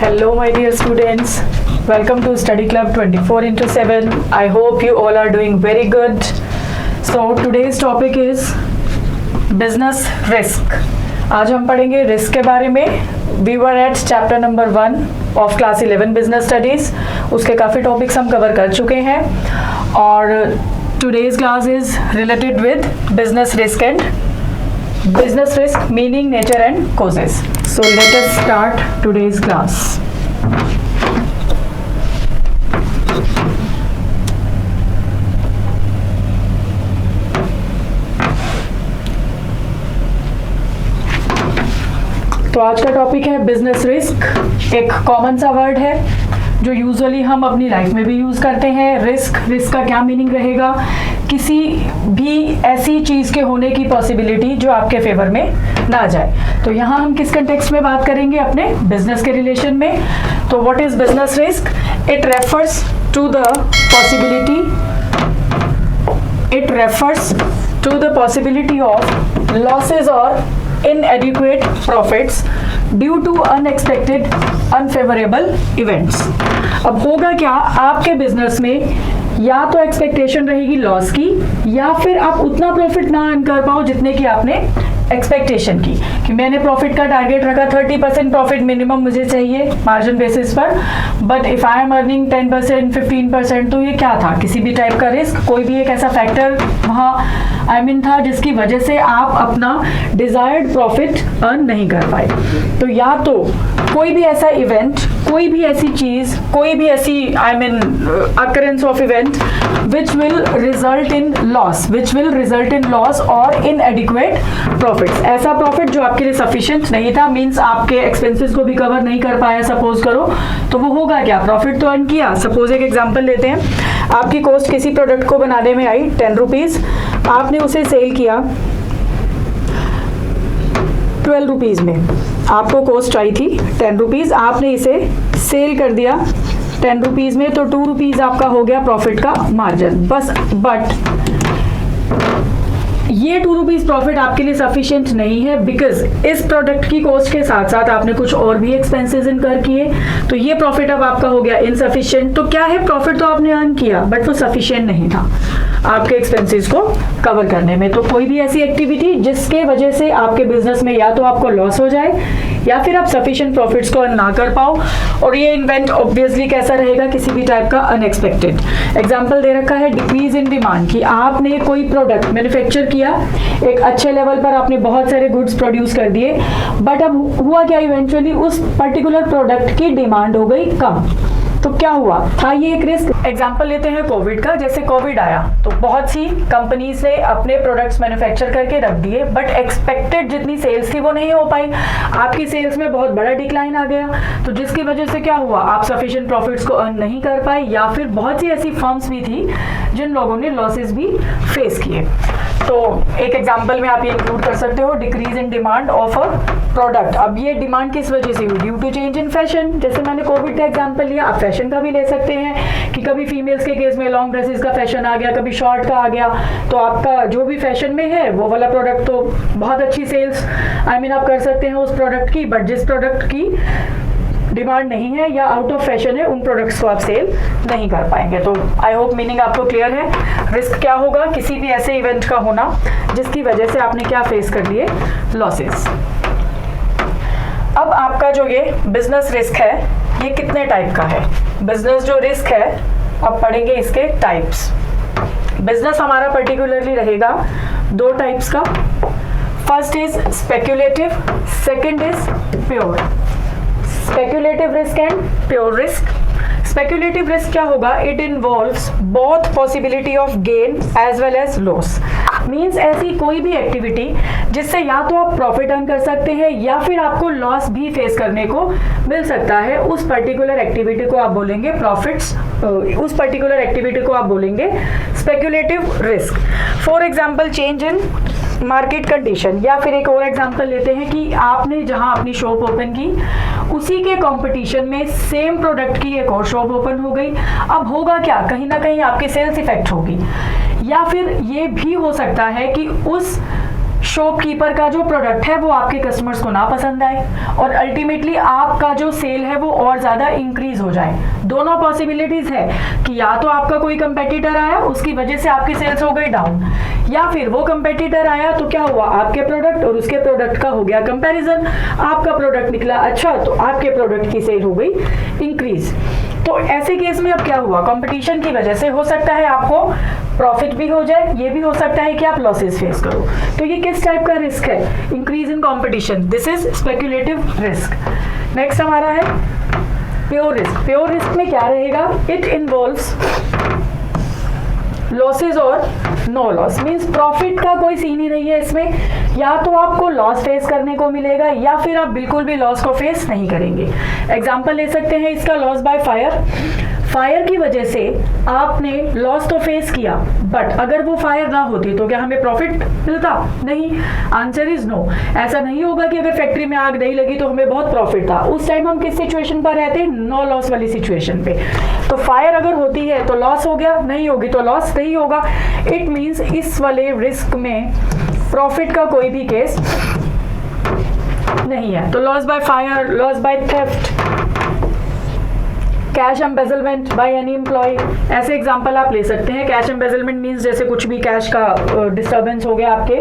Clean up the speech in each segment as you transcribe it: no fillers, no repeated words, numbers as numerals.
Hello, my dear students. Welcome to Study Club 24/7. I hope you all are doing very good. So today's topic is business risk. आज हम पढ़ेंगे risk के बारे में. We were at chapter number 1 of class 11 business studies. उसके काफ़ी topics हम cover कर चुके हैं और today's class is related with business risk and business risk meaning, nature and causes. So let us start today's class. तो आज का टॉपिक है बिजनेस रिस्क. एक कॉमन सा वर्ड है जो यूजुअली हम अपनी लाइफ में भी यूज़ करते हैं. रिस्क का क्या मीनिंग रहेगा? किसी भी ऐसी चीज़ के होने की पॉसिबिलिटी जो आपके फेवर में ना जाए. तो यहाँ हम किस कंटेक्स्ट में बात करेंगे? अपने बिजनेस के रिलेशन में. तो what is business risk? It refers to the possibility of losses और inadequate profits due to unexpected unfavorable events. अब होगा क्या आपके बिजनेस में? या तो एक्सपेक्टेशन रहेगी लॉस की, या फिर आप उतना प्रॉफिट ना अर्न कर पाओ जितने की आपने एक्सपेक्टेशन की. कि मैंने प्रॉफिट का टारगेट रखा 30% प्रॉफिट मिनिमम मुझे चाहिए मार्जिन बेसिस पर, but if I am earning 10% 15%, तो ये क्या था? किसी भी टाइप का रिस्क, कोई भी एक ऐसा फैक्टर वहाँ था जिसकी वजह से आप अपना डिजायर्ड प्रॉफिट अर्न नहीं कर पाए. तो या तो कोई भी ऐसा इवेंट, कोई भी ऐसी चीज, कोई भी ऐसी occurrence of event which will result in loss or inadequate profits. ऐसा प्रॉफिट जो आपके लिए सफिशिएंट नहीं था, मीन्स आपके एक्सपेंसेस को भी कवर नहीं कर पाया सपोज करो, तो वो होगा क्या? प्रॉफिट तो अर्न किया. सपोज एक एग्जांपल लेते हैं. आपकी कॉस्ट किसी प्रोडक्ट को बनाने में आई 10 रुपीज, आपने उसे सेल किया 12 रुपीज में. आपको कॉस्ट आई थी 10 रुपीज, आपने इसे सेल कर दिया 10 रुपीज में, तो 2 रुपीज आपका हो गया प्रॉफिट का मार्जिन बस. बट ये 2 रुपीज प्रॉफिट आपके लिए सफिशिएंट नहीं है, बिकॉज इस प्रोडक्ट की कॉस्ट के साथ साथ आपने कुछ और भी एक्सपेंसेस इनकर किए, तो ये प्रॉफिट अब आपका हो गया इनसफिशिएंट. तो क्या है? प्रॉफिट तो आपने अर्न किया बट वो सफिशिएंट नहीं था आपके एक्सपेंसेस को कवर करने में. तो कोई भी ऐसी एक्टिविटी जिसके वजह से आपके बिजनेस में या तो आपको लॉस हो जाए या फिर आप सफिशिएंट प्रॉफिट्स को अर्न ना कर पाओ. और ये इवेंट ऑब्वियसली कैसा रहेगा? किसी भी टाइप का अनएक्सपेक्टेड. एग्जांपल दे रखा है डिक्रीज इन डिमांड, कि आपने कोई प्रोडक्ट मैन्युफैक्चर किया, एक अच्छे लेवल पर आपने बहुत सारे गुड्स प्रोड्यूस कर दिए, बट अब हुआ क्या? इवेंचुअली उस पर्टिकुलर प्रोडक्ट की डिमांड हो गई कम. तो क्या हुआ था? ये एक रिस्क. एग्जांपल लेते हैं कोविड का. जैसे कोविड आया तो बहुत सी कंपनीज ने अपने प्रोडक्ट्स मैन्युफैक्चर करके रख दिए, बट एक्सपेक्टेड जितनी सेल्स थी वो नहीं हो पाई. आपकी सेल्स में बहुत बड़ा डिक्लाइन आ गया, तो जिसकी वजह से क्या हुआ? आप सफिशिएंट प्रॉफिट्स को अर्न नहीं कर पाए, या फिर बहुत सी ऐसी फर्म्स भी थी जिन लोगों ने लॉसेस भी फेस किए. तो एक एग्जांपल में आप ये इंक्लूड कर सकते हो decrease in demand of a product. अब ये डिमांड किस वजह से हुई? Due to change in fashion. जैसे मैंने कोविड का एग्जांपल लिया, आप फैशन का भी ले सकते हैं कि कभी फीमेल्स के केस में लॉन्ग ड्रेसेस का फैशन आ गया, कभी शॉर्ट का आ गया, तो आपका जो भी फैशन में है वो वाला प्रोडक्ट तो बहुत अच्छी सेल्स आप कर सकते हैं उस प्रोडक्ट की, बट जिस प्रोडक्ट की डिमांड नहीं है या आउट ऑफ फैशन है, उन प्रोडक्ट्स को आप सेल नहीं कर पाएंगे. तो आई होप मीनिंग आपको क्लियर है. रिस्क क्या होगा? किसी भी ऐसे इवेंट का होना जिसकी वजह से आपने क्या फेस कर लिए? लॉसेस. अब आपका जो ये बिजनेस रिस्क है ये कितने टाइप का है? बिजनेस जो रिस्क है, अब पढ़ेंगे इसके टाइप्स. बिजनेस हमारा पर्टिकुलरली रहेगा 2 टाइप्स का. First is speculative, second is pure. Speculative risk and pure risk. Speculative risk क्या होगा? It involves both possibility of gain as well as loss. Means ऐसी कोई भी एक्टिविटी जिससे या तो आप प्रॉफिट अर्न कर सकते हैं या फिर आपको लॉस भी फेस करने को मिल सकता है. उस पर्टिकुलर एक्टिविटी को आप बोलेंगे प्रॉफिट्स, उस पर्टिकुलर एक्टिविटी को आप बोलेंगे speculative risk. For example change in market condition. या फिर एक और एग्जांपल लेते हैं कि आपने जहां अपनी शॉप ओपन की उसी के कंपटीशन में सेम प्रोडक्ट की एक और शॉप ओपन हो गई. अब होगा क्या? कहीं ना कहीं आपकी सेल्स इफेक्ट होगी. या फिर ये भी हो सकता है कि उस शॉपकीपर का जो प्रोडक्ट है वो आपके कस्टमर्स को ना पसंद आए और अल्टीमेटली आपका जो सेल है वो और ज़्यादा इंक्रीज हो जाए। दोनों पॉसिबिलिटीज़ है कि या तो आपका कोई कंपेटिटर आया, उसकी वजह से आपकी सेल्स हो गई डाउन, या फिर वो कंपेटिटर आया तो क्या हुआ, आपके प्रोडक्ट और उसके प्रोडक्ट का हो गया कंपैरिजन, आपका प्रोडक्ट निकला अच्छा तो आपके प्रोडक्ट की सेल हो गई इंक्रीज। तो ऐसे केस में अब क्या हुआ, कंपटीशन की वजह से हो सकता है आपको प्रॉफिट भी हो जाए, ये भी हो सकता है कि आप लॉसेस फेस करो। तो ये किस टाइप का रिस्क है, increase in competition, this is speculative risk. Next हमारा है प्योर रिस्क। प्योर रिस्क में क्या रहेगा, इट इन्वॉल्व्स लॉसेज और नो लॉस, मीन्स प्रॉफिट का कोई सीन ही नहीं है इसमें, या तो आपको लॉस फेस करने को मिलेगा या फिर आप बिल्कुल भी लॉस को फेस नहीं करेंगे। एग्जांपल ले सकते हैं इसका, लॉस बाय फायर। फायर की वजह से आपने लॉस तो फेस किया, बट अगर वो फायर ना होती तो क्या हमें प्रॉफिट मिलता? नहीं, आंसर इज नो। ऐसा नहीं होगा कि अगर फैक्ट्री में आग नहीं लगी तो हमें बहुत प्रॉफिट था, उस टाइम हम किस सिचुएशन पर रहते हैं, नो लॉस वाली सिचुएशन पे। तो फायर अगर होती है तो लॉस हो गया, नहीं होगी तो लॉस नहीं होगा। इट मीन्स इस वाले रिस्क में प्रॉफिट का कोई भी केस नहीं है। तो loss by fire, loss by theft, cash embezzlement by any employ, ऐसे एग्जांपल आप ले सकते हैं। कैश एम्बेजलमेंट मींस जैसे कुछ भी कैश का डिस्टर्बेंस हो गया आपके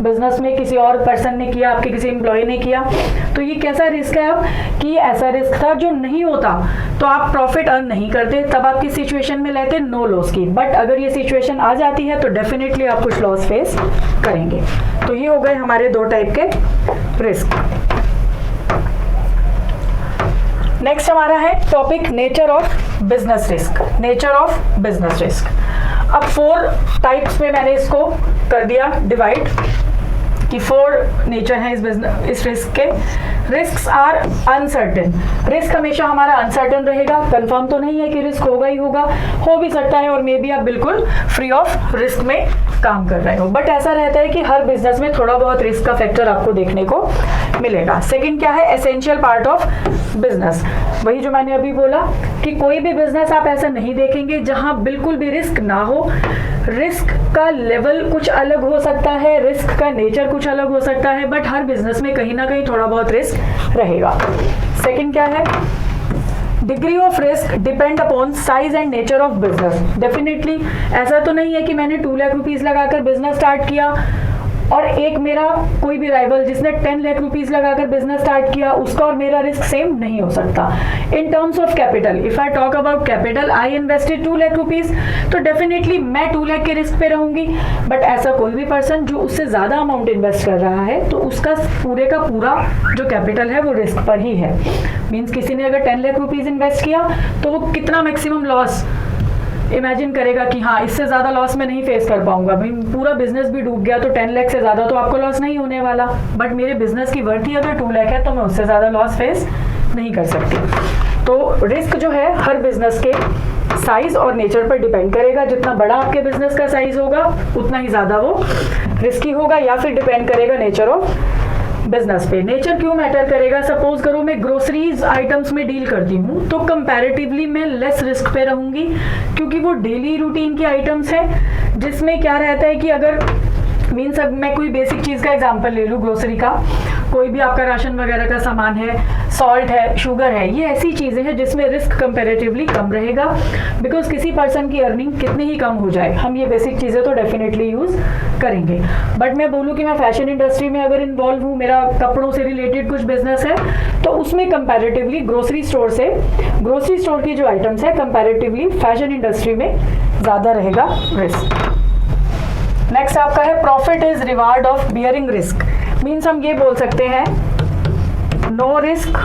बिजनेस में, किसी और पर्सन ने किया, आपके किसी एम्प्लॉय ने किया, तो ये कैसा रिस्क है अब कि ऐसा रिस्क था जो नहीं होता तो आप प्रॉफिट अर्न नहीं करते, तब आपकी सिचुएशन में लेते नो लॉस की। बट अगर ये सिचुएशन आ जाती है तो डेफिनेटली आप कुछ लॉस फेस करेंगे। तो ये हो गए हमारे दो टाइप के रिस्क। नेक्स्ट हमारा है topic nature of business risk. Nature of business risk, अब 4 टाइप्स में मैंने इसको कर दिया डिवाइड कि 4 नेचर है इस रिस्क के। रिस्क्स आर अनसर्टेन, रिस्क हमेशा हमारा अनसर्टेन रहेगा, कंफर्म तो नहीं है कि रिस्क होगा ही होगा, हो भी सकता है और मे बी आप बिल्कुल फ्री ऑफ रिस्क में काम कर रहे हो, बट ऐसा रहता है कि हर बिजनेस में थोड़ा बहुत रिस्क का फैक्टर आपको देखने को मिलेगा। सेकंड क्या है, एसेंशियल पार्ट ऑफ बिजनेस, वही जो मैंने अभी बोला कि कोई भी बिजनेस आप ऐसा नहीं देखेंगे जहां बिल्कुल भी रिस्क ना हो। रिस्क का लेवल कुछ अलग हो सकता है, रिस्क का नेचर कुछ अलग हो सकता है, बट हर बिजनेस में कहीं ना कहीं थोड़ा बहुत रिस्क रहेगा। सेकंड क्या है, degree of risk depend upon size and nature of business. Definitely ऐसा तो नहीं है कि मैंने 2 लाख रुपीज लगाकर बिजनेस स्टार्ट किया और एक मेरा कोई भी राइवल जिसने 10 लाख रुपीज लगाकर बिजनेस स्टार्ट किया, उसका और मेरा रिस्क सेम नहीं हो सकता। In terms of capital, if I talk about capital, I invested 2 lakh rupees, तो डेफिनेटली मैं 2 लाख के रिस्क पे रहूंगी, बट ऐसा कोई भी पर्सन जो उससे ज्यादा अमाउंट इन्वेस्ट कर रहा है तो उसका पूरे का पूरा जो कैपिटल है वो रिस्क पर ही है। मीन्स किसी ने अगर 10 लाख रुपीज इन्वेस्ट किया तो वो कितना मैक्सिमम लॉस इमेजिन करेगा कि हाँ इससे ज़्यादा लॉस मैं नहीं फेस कर पाऊंगा, भाई पूरा बिजनेस भी डूब गया तो 10 लाख से ज़्यादा तो आपको लॉस नहीं होने वाला, बट मेरे बिजनेस की वर्थ ही अगर 2 लाख है तो मैं उससे ज़्यादा लॉस फेस नहीं कर सकती। तो रिस्क जो है हर बिजनेस के साइज और नेचर पर डिपेंड करेगा, जितना बड़ा आपके बिजनेस का साइज होगा उतना ही ज़्यादा वो रिस्की होगा, या फिर डिपेंड करेगा नेचर ऑफ बिजनेस पे। नेचर क्यों मैटर करेगा, सपोज करो मैं ग्रोसरीज आइटम्स में डील करती हूँ तो कंपैरेटिवली मैं लेस रिस्क पे रहूंगी, क्योंकि वो डेली रूटीन की आइटम्स हैं जिसमें क्या रहता है कि अगर मीन्स अब मैं कोई बेसिक चीज़ का एग्जांपल ले लूँ, ग्रोसरी का कोई भी आपका राशन वगैरह का सामान है, सॉल्ट है, शुगर है, ये ऐसी चीज़ें हैं जिसमें रिस्क कंपैरेटिवली कम रहेगा, बिकॉज किसी पर्सन की अर्निंग कितनी ही कम हो जाए हम ये बेसिक चीज़ें तो डेफिनेटली यूज़ करेंगे। बट मैं बोलूँ कि मैं फैशन इंडस्ट्री में अगर इन्वॉल्व हूँ, मेरा कपड़ों से रिलेटेड कुछ बिजनेस है, तो उसमें कंपैरेटिवली ग्रोसरी स्टोर की जो आइटम्स है कंपैरेटिवली फैशन इंडस्ट्री में ज़्यादा रहेगा रिस्क। नेक्स्ट आपका है profit is reward of bearing risk. Means हम ये बोल सकते हैं no risk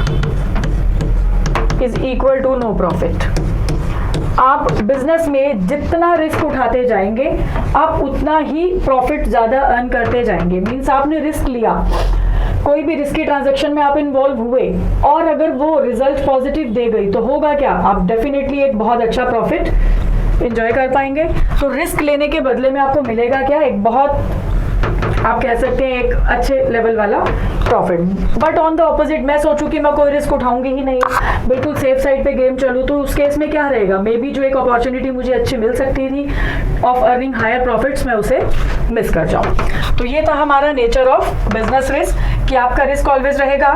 is equal to no profit. आप बिजनेस में जितना रिस्क उठाते जाएंगे आप उतना ही प्रॉफिट ज़्यादा अर्न करते जाएंगे। मीन्स आपने रिस्क लिया, कोई भी रिस्की ट्रांजैक्शन में आप इन्वॉल्व हुए और अगर वो रिजल्ट पॉजिटिव दे गई तो होगा क्या, आप डेफिनेटली एक बहुत अच्छा प्रॉफिट एंजॉय कर पाएंगे। तो रिस्क लेने के बदले में आपको मिलेगा क्या, एक बहुत आप कह सकते हैं एक अच्छे लेवल वाला profit. But on the opposite मैं सोचूं कि मैं कोई रिस्क उठाऊंगी ही नहीं, बिल्कुल सेफ साइड पे गेम चलूं, तो उस केस में क्या रहेगा, मे बी जो एक अपॉर्चुनिटी मुझे अच्छी मिल सकती थी ऑफ अर्निंग हायर प्रॉफिट्स, मैं उसे मिस कर जाऊं। तो ये था हमारा नेचर ऑफ बिजनेस रिस्क, कि आपका रिस्क ऑलवेज रहेगा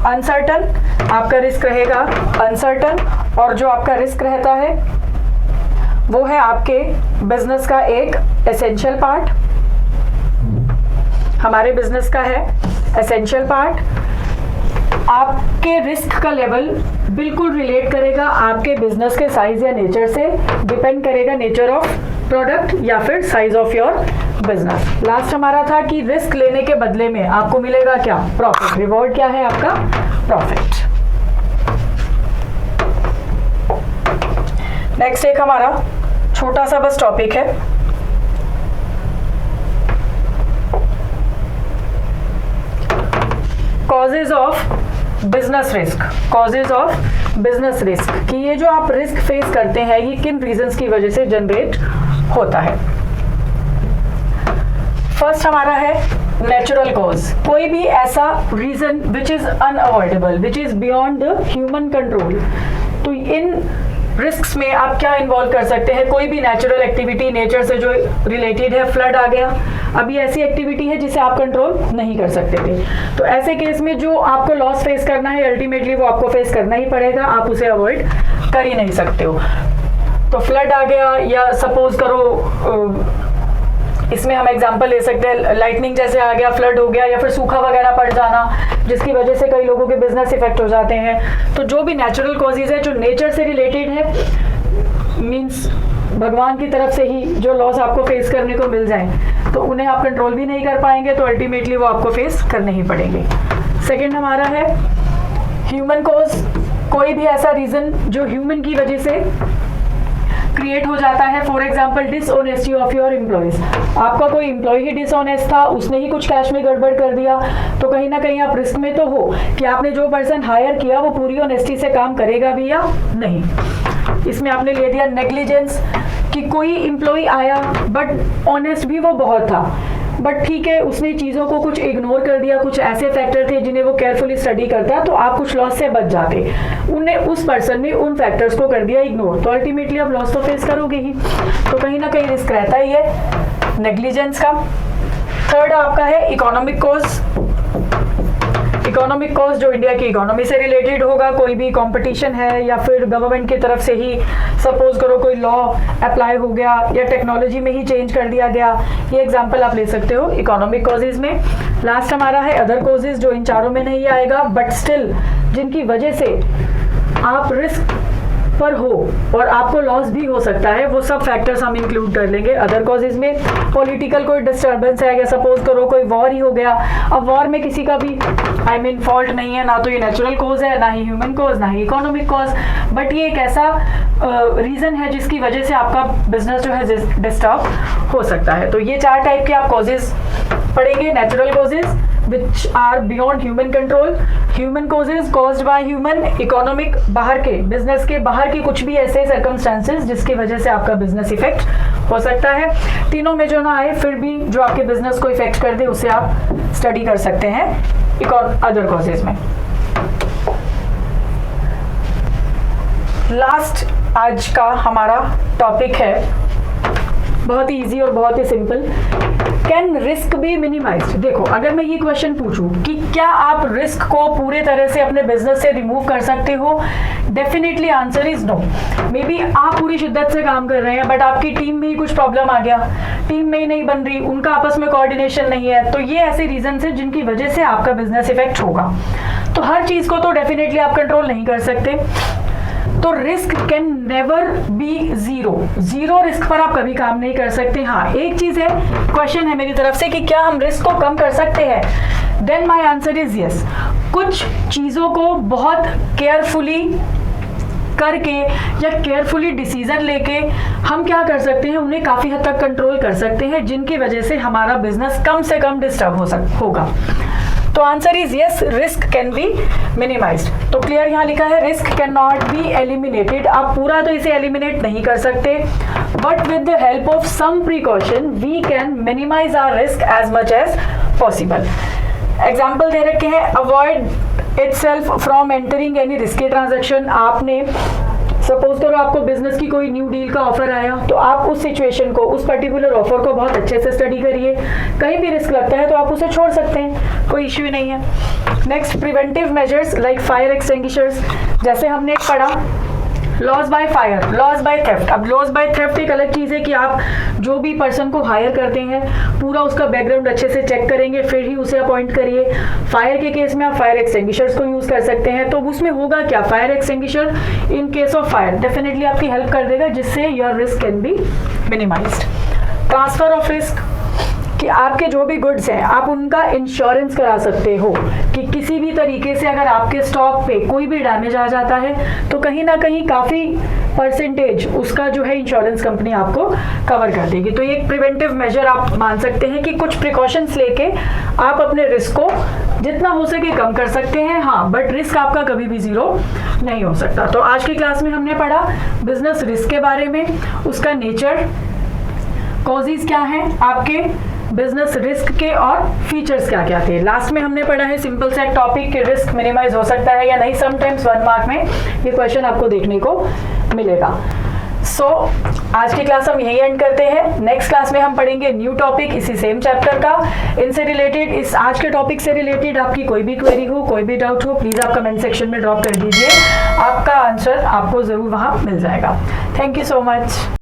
अनसर्टन, आपका रिस्क रहेगा अनसर्टन, और जो आपका रिस्क रहता है वो है आपके बिजनेस का एक एसेंशियल पार्ट, हमारे बिजनेस का है एसेंशियल पार्ट। आपके रिस्क का लेवल बिल्कुल रिलेट करेगा आपके बिजनेस के साइज या नेचर से, डिपेंड करेगा नेचर ऑफ प्रोडक्ट या फिर size of your business. Last हमारा था कि रिस्क लेने के बदले में आपको मिलेगा क्या, प्रॉफिट। रिवॉर्ड क्या है आपका, प्रॉफिट। नेक्स्ट एक हमारा छोटा सा बस टॉपिक है, causes of business risk. Causes of business risk, कि ये जो आप रिस्क फेस करते हैं ये किन रीजंस की वजह से जनरेट होता है। फर्स्ट हमारा है नेचुरल कॉज, कोई भी ऐसा reason which is unavoidable, which is beyond the human control. तो इन रिस्क्स में आप क्या इन्वॉल्व कर सकते हैं, कोई भी नेचुरल एक्टिविटी नेचर से जो रिलेटेड है, फ्लड आ गया, अभी ऐसी एक्टिविटी है जिसे आप कंट्रोल नहीं कर सकते थे, तो ऐसे केस में जो आपको लॉस फेस करना है अल्टीमेटली वो आपको फेस करना ही पड़ेगा, आप उसे अवॉइड कर ही नहीं सकते हो। तो फ्लड आ गया, या सपोज करो इसमें हम एग्जांपल ले सकते हैं, लाइटनिंग जैसे आ गया, फ्लड हो गया, या फिर सूखा वगैरह पड़ जाना जिसकी वजह से कई लोगों के बिजनेस इफेक्ट हो जाते हैं। तो जो भी नेचुरल कॉजेज है जो नेचर से रिलेटेड है, मींस भगवान की तरफ से ही जो लॉस आपको फेस करने को मिल जाए, तो उन्हें आप कंट्रोल भी नहीं कर पाएंगे, तो अल्टीमेटली वो आपको फेस करने ही पड़ेंगे। सेकेंड हमारा है ह्यूमन कॉज, कोई भी ऐसा रीजन जो ह्यूमन की वजह से क्रिएट हो जाता है। For example dishonesty of your employees, आपका कोई एम्प्लॉय ही डिसऑनेस्ट था, उसने ही कुछ कैश में गड़बड़ कर दिया, तो कहीं ना कहीं आप रिस्क में तो हो कि आपने जो पर्सन हायर किया वो पूरी ऑनेस्टी से काम करेगा भी या नहीं। इसमें आपने ले दिया नेग्लिजेंस, कि कोई एम्प्लॉय आया बट ऑनेस्ट भी वो बहुत था, बट ठीक है उसने चीज़ों को कुछ इग्नोर कर दिया, कुछ ऐसे फैक्टर थे जिन्हें वो केयरफुली स्टडी करता, तो आप कुछ लॉस से बच जाते। उन्हें उस पर्सन ने उन फैक्टर्स को कर दिया इग्नोर, तो अल्टीमेटली आप लॉस तो फेस करोगे ही। तो कहीं ना कहीं रिस्क रहता ही है नेग्लिजेंस का। थर्ड आपका है इकोनॉमिक कॉज। इकोनॉमिक कॉज जो इंडिया की इकोनॉमी से रिलेटेड होगा, कोई भी कंपटीशन है या फिर गवर्नमेंट की तरफ से ही सपोज करो कोई लॉ अप्लाई हो गया या टेक्नोलॉजी में ही चेंज कर दिया गया, ये एग्जांपल आप ले सकते हो इकोनॉमिक कॉजेज में। लास्ट हमारा है अदर कॉजेज, जो इन चारों में नहीं आएगा बट स्टिल जिनकी वजह से आप रिस्क पर हो और आपको लॉस भी हो सकता है, वो सब फैक्टर्स हम इंक्लूड कर लेंगे अदर कॉजेज में। पॉलिटिकल कोई डिस्टर्बेंस है, या सपोज करो कोई वॉर ही हो गया, अब वॉर में किसी का भी फॉल्ट नहीं है, ना तो ये नेचुरल कॉज है, ना ही ह्यूमन कॉज, ना ही इकोनॉमिक कॉज, बट ये एक ऐसा रीजन है जिसकी वजह से आपका बिजनेस जो है डिस्टर्ब हो सकता है। तो ये चार टाइप के आप कॉजेज पढ़ेंगे, natural causes which are beyond human control, human causes caused by human, economic बाहर के बिजनेस के बाहर के कुछ भी ऐसे सर्कमस्टांसेस जिसकी वजह से आपका बिजनेस इफेक्ट हो सकता है। तीनों में जो ना आए फिर भी जो आपके बिजनेस को इफेक्ट कर दे उसे आप स्टडी कर सकते हैं अदर कॉजेज में। लास्ट आज का हमारा टॉपिक है बहुत ही इजी और बहुत ही simple, can risk be minimized. देखो अगर मैं ये क्वेश्चन पूछूं कि क्या आप रिस्क को पूरे तरह से अपने बिजनेस से रिमूव कर सकते हो, definitely answer is no. Maybe आप पूरी शिद्दत से काम कर रहे हैं बट आपकी टीम में ही कुछ प्रॉब्लम आ गया, टीम में ही नहीं बन रही, उनका आपस में कोऑर्डिनेशन नहीं है, तो ये ऐसे रीजन है जिनकी वजह से आपका बिजनेस इफेक्ट होगा। तो हर चीज को तो डेफिनेटली आप कंट्रोल नहीं कर सकते, तो risk can never be zero. Zero risk पर आप कभी काम नहीं कर सकते। हाँ एक चीज है, क्वेश्चन है मेरी तरफ से कि क्या हम रिस्क को कम कर सकते हैं, then my answer is yes. कुछ चीजों को बहुत केयरफुली करके या केयरफुली डिसीजन लेके हम क्या कर सकते हैं, उन्हें काफी हद तक कंट्रोल कर सकते हैं, जिनकी वजह से हमारा बिजनेस कम से कम डिस्टर्ब होगा। तो answer is yes, risk can be minimized. तो क्लियर यहाँ लिखा है risk can not be eliminated. आप पूरा तो इसे एलिमिनेट नहीं कर सकते, but with the help of some precaution we can minimize our risk as much as possible. Example दे रखे हैं, avoid itself from entering any risky transaction. आपने सपोज करो आपको बिजनेस की कोई न्यू डील का ऑफर आया, तो आप उस सिचुएशन को, उस पर्टिकुलर ऑफर को बहुत अच्छे से स्टडी करिए। कहीं भी रिस्क लगता है तो आप उसे छोड़ सकते हैं, कोई इश्यू नहीं है। Next, preventive measures like fire extinguishers. जैसे हमने पढ़ा loss by fire, loss by theft. अब लॉस बाय थेफ्ट एक अलग चीज़ है कि आप जो भी पर्सन को हायर करते हैं पूरा उसका बैकग्राउंड अच्छे से चेक करेंगे, फिर ही उसे अपॉइंट करिए। फायर के केस में आप फायर एक्सटिंग्विशर्स को यूज़ कर सकते हैं। तो उसमें होगा क्या, fire extinguisher in case of fire definitely आपकी हेल्प कर देगा, जिससे your risk can be minimised. Transfer of risk, कि आपके जो भी गुड्स हैं आप उनका इंश्योरेंस करा सकते हो, कि किसी भी तरीके से अगर आपके स्टॉक पे कोई भी डैमेज आ जाता है तो कहीं ना कहीं काफ़ी परसेंटेज उसका जो है इंश्योरेंस कंपनी आपको कवर कर देगी। तो ये एक प्रिवेंटिव मेजर आप मान सकते हैं कि कुछ प्रिकॉशंस लेके आप अपने रिस्क को जितना हो सके कम कर सकते हैं। हाँ, बट रिस्क आपका कभी भी जीरो नहीं हो सकता। तो आज की क्लास में हमने पढ़ा बिजनेस रिस्क के बारे में, उसका नेचर, कॉजेज क्या है आपके बिजनेस रिस्क के, और फीचर्स क्या क्या थे। लास्ट में हमने पढ़ा है सिंपल सा टॉपिक कि रिस्क मिनिमाइज हो सकता है या नहीं। समटाइम्स 1 मार्क में ये क्वेश्चन आपको देखने को मिलेगा। सो आज की क्लास हम यही एंड करते हैं। नेक्स्ट क्लास में हम पढ़ेंगे न्यू टॉपिक इसी सेम चैप्टर का। इनसे रिलेटेड, इस आज के टॉपिक से रिलेटेड आपकी कोई भी क्वेरी हो, कोई भी डाउट हो, प्लीज़ आप कमेंट सेक्शन में ड्रॉप कर दीजिए। आपका आंसर आपको ज़रूर वहाँ मिल जाएगा। Thank you so much.